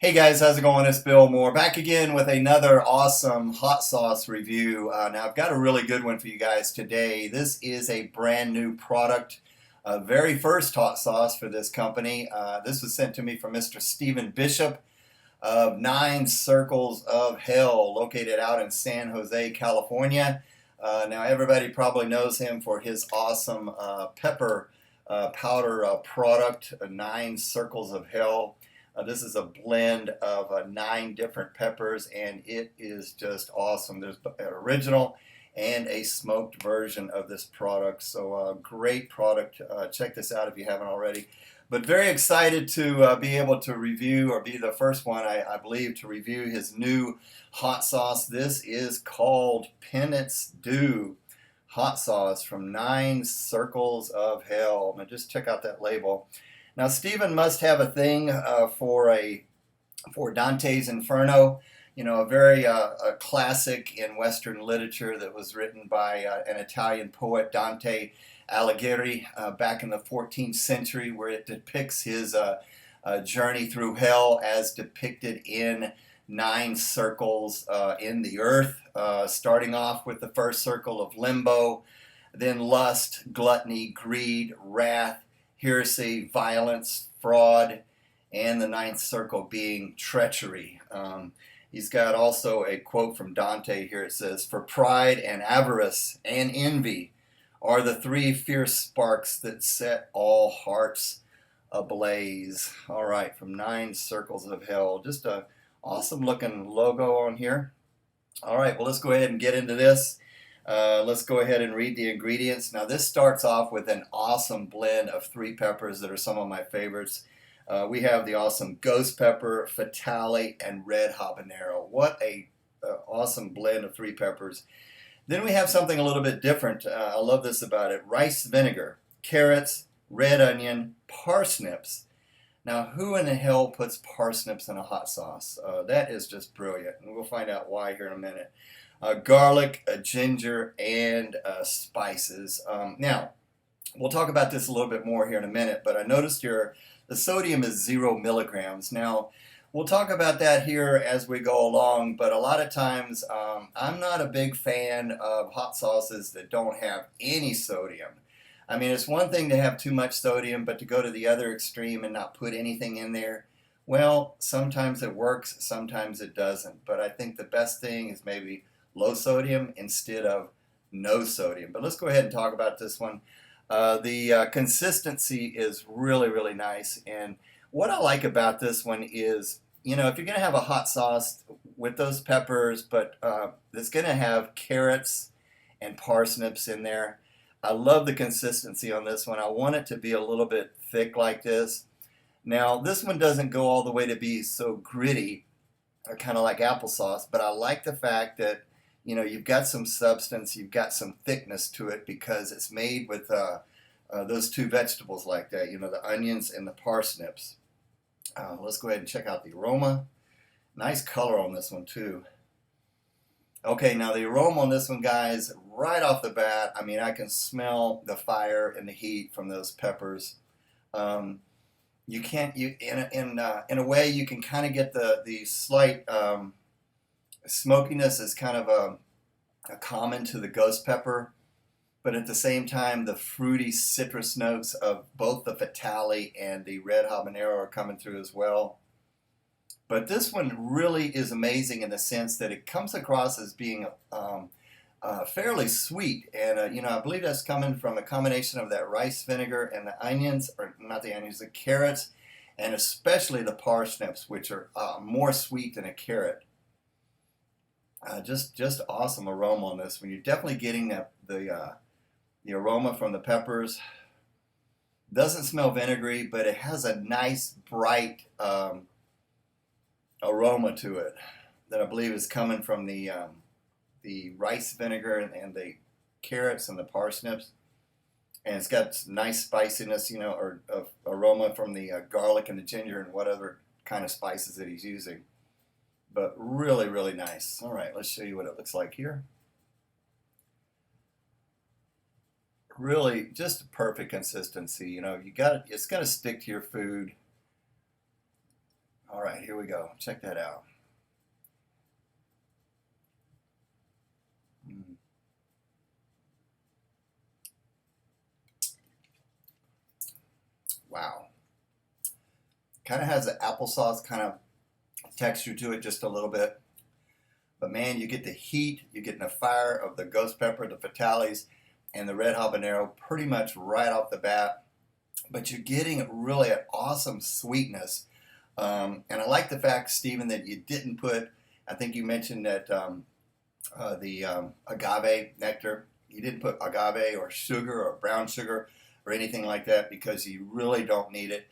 Hey guys, how's it going? It's Bill Moore back again with another awesome hot sauce review. Now I've got a really good one for you guys today. This is a brand new product, very first hot sauce for this company. This was sent to me from Mr. Stephen Bishop of Nine Circles of Hell, located out in San Jose, California. Now everybody probably knows him for his awesome pepper powder product, Nine Circles of Hell. This is a blend of nine different peppers, and it is just awesome. There's an original and a smoked version of this product. So, great product. Check this out if you haven't already. But very excited to be able to review, or be the first one, I believe, to review his new hot sauce. This is called Penance Dew hot sauce from Nine Circles of Hell. Now, just check out that label. Now, Stephen must have a thing for Dante's Inferno, a very a classic in Western literature that was written by an Italian poet, Dante Alighieri, back in the 14th century, where it depicts his journey through hell as depicted in nine circles in the earth, starting off with the first circle of limbo, then lust, gluttony, greed, wrath, heresy, violence, fraud, and the ninth circle being treachery. He's got also a quote from Dante here. It says, "For pride and avarice and envy are the three fierce sparks that set all hearts ablaze." All right, from Nine Circles of Hell. Just a awesome looking logo on here. All right, well, let's go ahead and get into this. Let's go ahead and read the ingredients. Now, this starts off with an awesome blend of three peppers that are some of my favorites. We have the awesome ghost pepper, fatale, and red habanero. What a awesome blend of three peppers. Then we have something a little bit different. I love this about it. Rice vinegar, carrots, red onion, parsnips. Now, who in the hell puts parsnips in a hot sauce? That is just brilliant, and we'll find out why here in a minute. Garlic, ginger, and spices. Now, we'll talk about this a little bit more here in a minute, but I noticed the sodium is 0 milligrams. Now, we'll talk about that here as we go along, but a lot of times I'm not a big fan of hot sauces that don't have any sodium. I mean, it's one thing to have too much sodium, but to go to the other extreme and not put anything in there, well, sometimes it works, sometimes it doesn't. But I think the best thing is maybe low sodium instead of no sodium. But let's go ahead and talk about this one. The consistency is really, really nice. And what I like about this one is, if you're going to have a hot sauce with those peppers, but it's going to have carrots and parsnips in there, I love the consistency on this one. I want it to be a little bit thick like this. Now, this one doesn't go all the way to be so gritty, kind of like applesauce, but I like the fact that you've got some substance, you've got some thickness to it because it's made with those two vegetables like that, the onions and the parsnips. Let's go ahead and check out the aroma. Nice color on this one too. Okay, now the aroma on this one, guys, right off the bat, I mean, I can smell the fire and the heat from those peppers. You can't, in a way, you can kind of get the slight smokiness is kind of a common to the ghost pepper, but at the same time, the fruity citrus notes of both the fatale and the red habanero are coming through as well. But this one really is amazing in the sense that it comes across as being fairly sweet, and I believe that's coming from a combination of that rice vinegar and the onions, or not the onions, the carrots, and especially the parsnips, which are more sweet than a carrot. Just awesome aroma on this one. You're definitely getting the aroma from the peppers. Doesn't smell vinegary, but it has a nice bright aroma to it that I believe is coming from the rice vinegar and the carrots and the parsnips, and it's got nice spiciness, or aroma from the garlic and the ginger and what other kind of spices that he's using. But really, really nice. All right, let's show you what it looks like here. Really, just perfect consistency. You got it. It's gonna stick to your food. All right, here we go. Check that out. Mm. Wow. Kind of has an applesauce kind of texture to it just a little bit. But man, you get the heat, you get the fire of the ghost pepper, the fatales, and the red habanero pretty much right off the bat. But you're getting really an awesome sweetness. And I like the fact, Stephen, that you didn't put, I think you mentioned that the agave nectar, you didn't put agave or sugar or brown sugar or anything like that because you really don't need it.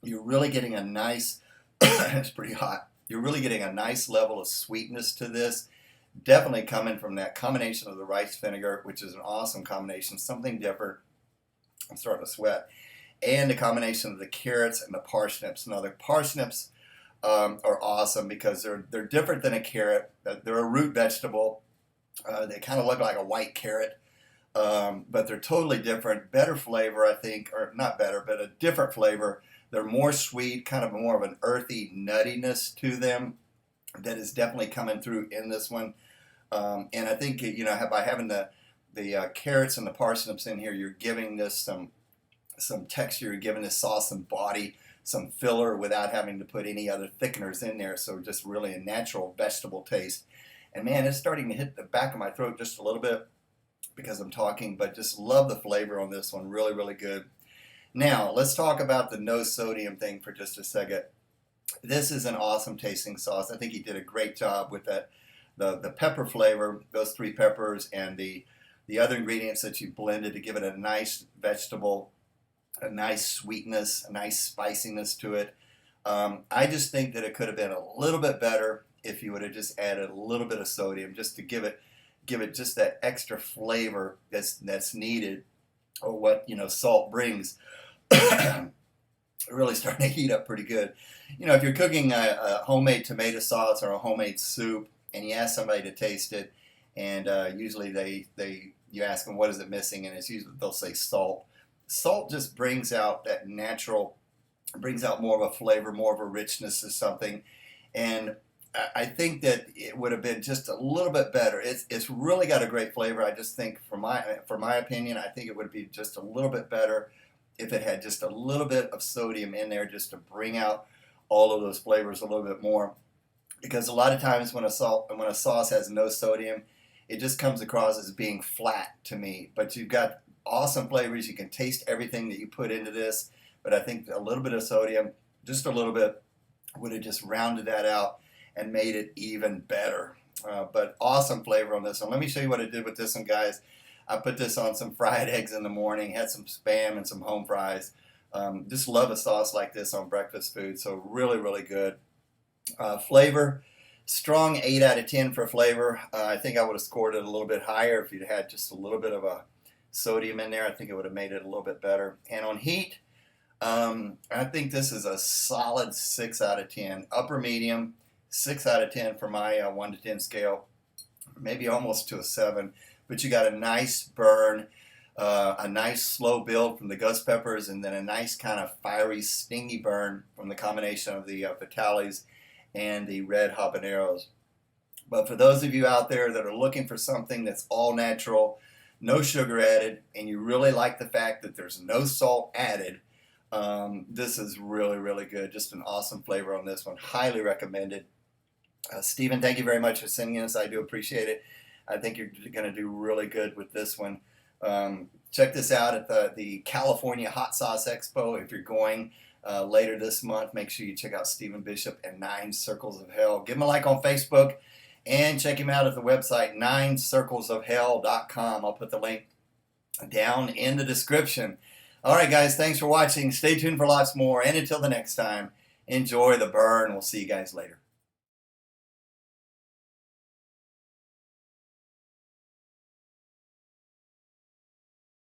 You're really getting a nice, it's pretty hot. You're really getting a nice level of sweetness to this. Definitely coming from that combination of the rice vinegar, which is an awesome combination, something different. I'm starting to sweat. And the combination of the carrots and the parsnips. Now the parsnips are awesome because they're different than a carrot. They're a root vegetable. They kind of look like a white carrot, but they're totally different. Better flavor, I think, or not better, but a different flavor. They're more sweet, kind of more of an earthy nuttiness to them that is definitely coming through in this one. And I think, you know, by having the carrots and the parsnips in here, you're giving this some texture, you're giving this sauce some body, some filler without having to put any other thickeners in there. So just really a natural vegetable taste. And man, it's starting to hit the back of my throat just a little bit because I'm talking, but just love the flavor on this one. Really, really good. Now, let's talk about the no sodium thing for just a second. This is an awesome tasting sauce. I think he did a great job with that, the pepper flavor, those three peppers, and the other ingredients that you blended to give it a nice vegetable, a nice sweetness, a nice spiciness to it. I just think that it could have been a little bit better if you would have just added a little bit of sodium just to give it just that extra flavor that's needed, or what, you know, salt brings. Really starting to heat up pretty good. You know, if you're cooking a homemade tomato sauce or a homemade soup and you ask somebody to taste it, and usually you ask them what is it missing, and it's usually they'll say salt. Salt just brings out that natural, brings out more of a flavor, more of a richness to something, and I think that it would have been just a little bit better. It's really got a great flavor. I just think, for my opinion, I think it would be just a little bit better if it had just a little bit of sodium in there, just to bring out all of those flavors a little bit more. Because a lot of times when a sauce has no sodium, it just comes across as being flat to me. But you've got awesome flavors. You can taste everything that you put into this. But I think a little bit of sodium, just a little bit, would have just rounded that out and made it even better. But awesome flavor on this one. Let me show you what I did with this one, guys. I put this on some fried eggs in the morning, had some Spam and some home fries. Just love a sauce like this on breakfast food, so really, really good. Flavor, strong 8 out of 10 for flavor. I think I would have scored it a little bit higher if you'd had just a little bit of a sodium in there. I think it would have made it a little bit better. And on heat, I think this is a solid 6 out of 10. Upper medium, 6 out of 10 for my 1 to 10 scale, maybe almost to a 7. But you got a nice burn, a nice slow build from the ghost peppers, and then a nice kind of fiery, stingy burn from the combination of the fatales and the red habaneros. But for those of you out there that are looking for something that's all natural, no sugar added, and you really like the fact that there's no salt added, this is really, really good. Just an awesome flavor on this one. Highly recommended. Stephen, thank you very much for sending this. I do appreciate it. I think you're going to do really good with this one. Check this out at the California Hot Sauce Expo. If you're going later this month, make sure you check out Stephen Bishop and 9 Circles of Hell. Give him a like on Facebook and check him out at the website 9circlesofhell.com. I'll put the link down in the description. All right, guys, thanks for watching. Stay tuned for lots more. And until the next time, enjoy the burn. We'll see you guys later.